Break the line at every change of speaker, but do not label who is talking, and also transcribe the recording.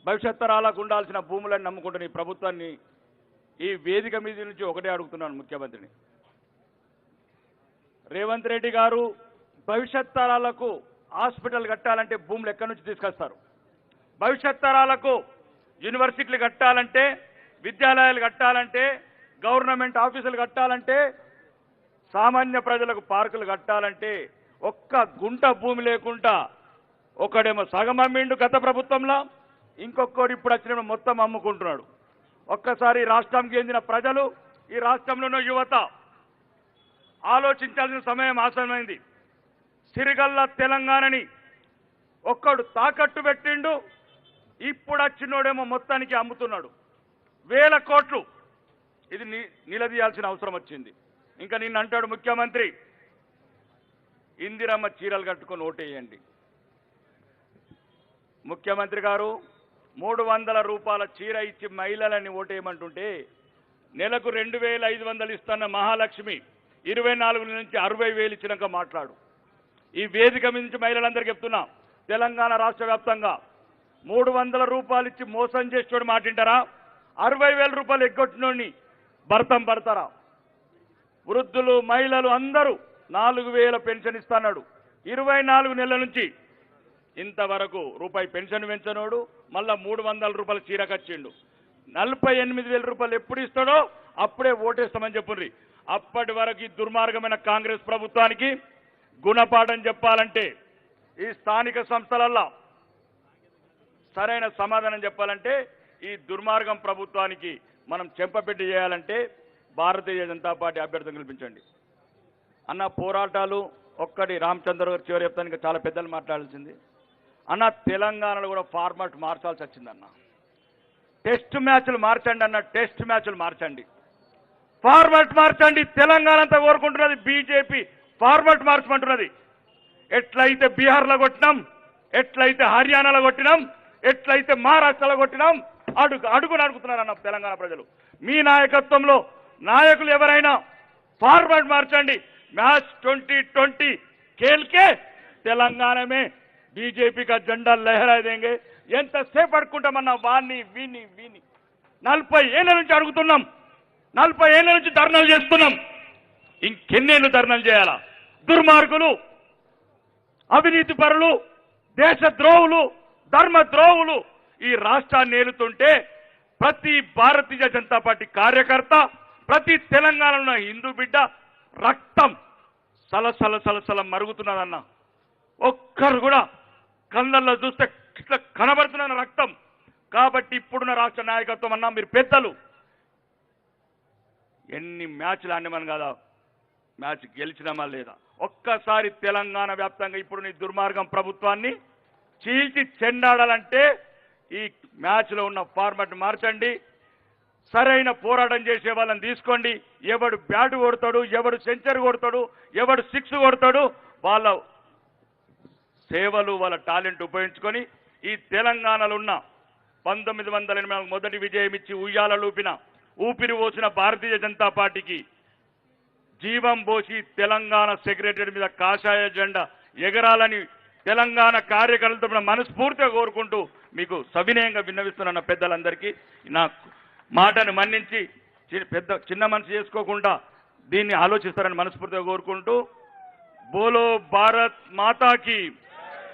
భవిష్యత్ తరాలకు ఉండాల్సిన భూములను నమ్ముకుంటున్న ఈ ప్రభుత్వాన్ని ఈ వేదిక మీద నుంచి ఒకటే అడుగుతున్నాను ముఖ్యమంత్రిని. రేవంత్ రెడ్డి గారు భవిష్యత్ తరాలకు హాస్పిటల్ కట్టాలంటే భూములు ఎక్కడి నుంచి తీసుకొస్తారు? భవిష్యత్ తరాలకు యూనివర్సిటీలు కట్టాలంటే, విద్యాలయాలు కట్టాలంటే, గవర్నమెంట్ ఆఫీసులు కట్టాలంటే, సామాన్య ప్రజలకు పార్కులు కట్టాలంటే ఒక్క గుంట భూమి లేకుండా ఒకడేమో సగం అమ్మిండు గత ప్రభుత్వంలో, ఇంకొకడు ఇప్పుడు వచ్చిన మొత్తం అమ్ముకుంటున్నాడు. ఒక్కసారి రాష్ట్రానికి చెందిన ప్రజలు, ఈ రాష్ట్రంలోని యువత ఆలోచించాల్సిన సమయం ఆసన్నమైంది. సిరిగల్ల తెలంగాణని ఒక్కడు తాకట్టు పెట్టిండు, ఇప్పుడు వచ్చినోడేమో మొత్తానికి అమ్ముతున్నాడు. వేల కోట్లు. ఇది నిలదీయాల్సిన అవసరం వచ్చింది. ఇంకా నిన్న అంటాడు ముఖ్యమంత్రి, ఇందిరమ్మ చీరలు కట్టుకొని ఓటేయండి. ముఖ్యమంత్రి గారు 300 రూపాయల చీర ఇచ్చి మహిళలని ఓటేయమంటుంటే నెలకు 2500 ఇస్తున్న మహాలక్ష్మి 24 నుంచి 60,000 ఇచ్చినాక మాట్లాడు. ఈ వేదిక మీద నుంచి మహిళలందరికీ చెప్తున్నా, తెలంగాణ రాష్ట్ర వ్యాప్తంగా 300 రూపాయలు ఇచ్చి మోసం చేసేవాడు మాటింటారా? 60,000 రూపాయలు ఎగ్గొట్టినోడిని భర్తం పడతారా? వృద్ధులు, మహిళలు అందరూ 4,000 పెన్షన్ ఇస్తున్నాడు. 24 నెలల నుంచి ఇంతవరకు రూపాయి పెన్షన్ పెంచనోడు మళ్ళా 300 రూపాయల చీర కచ్చిండు. 48,000 రూపాయలు ఎప్పుడు ఇస్తాడో అప్పుడే ఓటేస్తామని చెప్పుర్రి. అప్పటి వరకు ఈ దుర్మార్గమైన కాంగ్రెస్ ప్రభుత్వానికి గుణపాఠం చెప్పాలంటే, ఈ స్థానిక సంస్థలల్లో సరైన సమాధానం చెప్పాలంటే, ఈ దుర్మార్గం ప్రభుత్వానికి మనం చెంపపెట్టి చేయాలంటే భారతీయ జనతా పార్టీ అభ్యర్థిని గెలిపించండి అన్న. పోరాటాలు ఒక్కటి రామచంద్ర గారు చివరి చెప్తాను, ఇంకా చాలా పెద్దలు మాట్లాడాల్సింది అన్న. తెలంగాణలో కూడా ఫార్మాట్ మార్చాల్సి వచ్చిందన్న. టెస్ట్ మ్యాచ్లు మార్చండి అన్న, టెస్ట్ మ్యాచ్లు మార్చండి, ఫార్మాట్ మార్చండి. తెలంగాణ అంతా కోరుకుంటున్నది బీజేపీ ఫార్మాట్ మార్చమంటున్నది. ఎట్లయితే బీహార్లో కొట్టినాం, ఎట్లయితే హర్యానాలో కొట్టినాం, ఎట్లయితే మహారాష్ట్రలో కొట్టినాం, అడుగును అడుగుతున్నారన్న తెలంగాణ ప్రజలు. మీ నాయకత్వంలో నాయకులు ఎవరైనా ఫార్మాట్ మార్చండి. మ్యాచ్ 2020 खेल के तेलंगाना में बीजेपी का झंडा लहरा देंगे. ఎంతసేపు అడుకుంటామన్నా వాణ్ణి వీని 40 ఏళ్ల నుంచి అడుగుతున్నాం, 40 ఏళ్ల నుంచి ధర్నాలు చేస్తున్నాం. ఇంకెన్నేళ్ళు ధర్నాలు చేయాలా? దుర్మార్గులు, అవినీతి పరులు, దేశద్రోహులు, ధర్మద్రోహులు ఈ రాష్ట్రాన్ని ఏలుతుంటే ప్రతి భారతీయ జనతా పార్టీ కార్యకర్త, ప్రతి తెలంగాణలో హిందూ బిడ్డ రక్తం సలసల మరుగుతున్నదన్న. ఒక్కరు కూడా కళ్ళల్లో చూస్తే ఇట్లా కనబడుతున్న రక్తం. కాబట్టి ఇప్పుడున్న రాష్ట్ర నాయకత్వం అన్నా, మీరు పెద్దలు ఎన్ని మ్యాచ్లు ఆడినామని కదా, మ్యాచ్ గెలిచినామా లేదా? ఒక్కసారి తెలంగాణ వ్యాప్తంగా ఇప్పుడు నీ దుర్మార్గం ప్రభుత్వాన్ని చీల్చి చెండాడాలంటే ఈ మ్యాచ్లో ఉన్న ఫార్మాట్ మార్చండి. సరైన పోరాటం చేసే వాళ్ళని తీసుకోండి. ఎవడు బ్యాట్ కొడతాడు, ఎవడు సెంచరీ కొడతాడు, ఎవడు 6 కొడతాడు, వాళ్ళ సేవలు, వాళ్ళ టాలెంట్ ఉపయోగించుకొని ఈ తెలంగాణలో ఉన్న 1984 మొదటి విజయం ఇచ్చి ఉయ్యాల లూపిన, ఊపిరి పోసిన భారతీయ జనతా పార్టీకి జీవం పోసి తెలంగాణ సెక్రటరీ మీద కాషాయ జెండా ఎగరాలని తెలంగాణ కార్యకర్తలతో మనస్ఫూర్తిగా కోరుకుంటూ మీకు సవినయంగా విన్నవిస్తున్న పెద్దలందరికీ నా మాటను మన్నించి చిన్న మనసు చేసుకోకుండా దీన్ని ఆలోచిస్తారని మనస్ఫూర్తిగా కోరుకుంటూ, బోలో భారత్ మాతాకి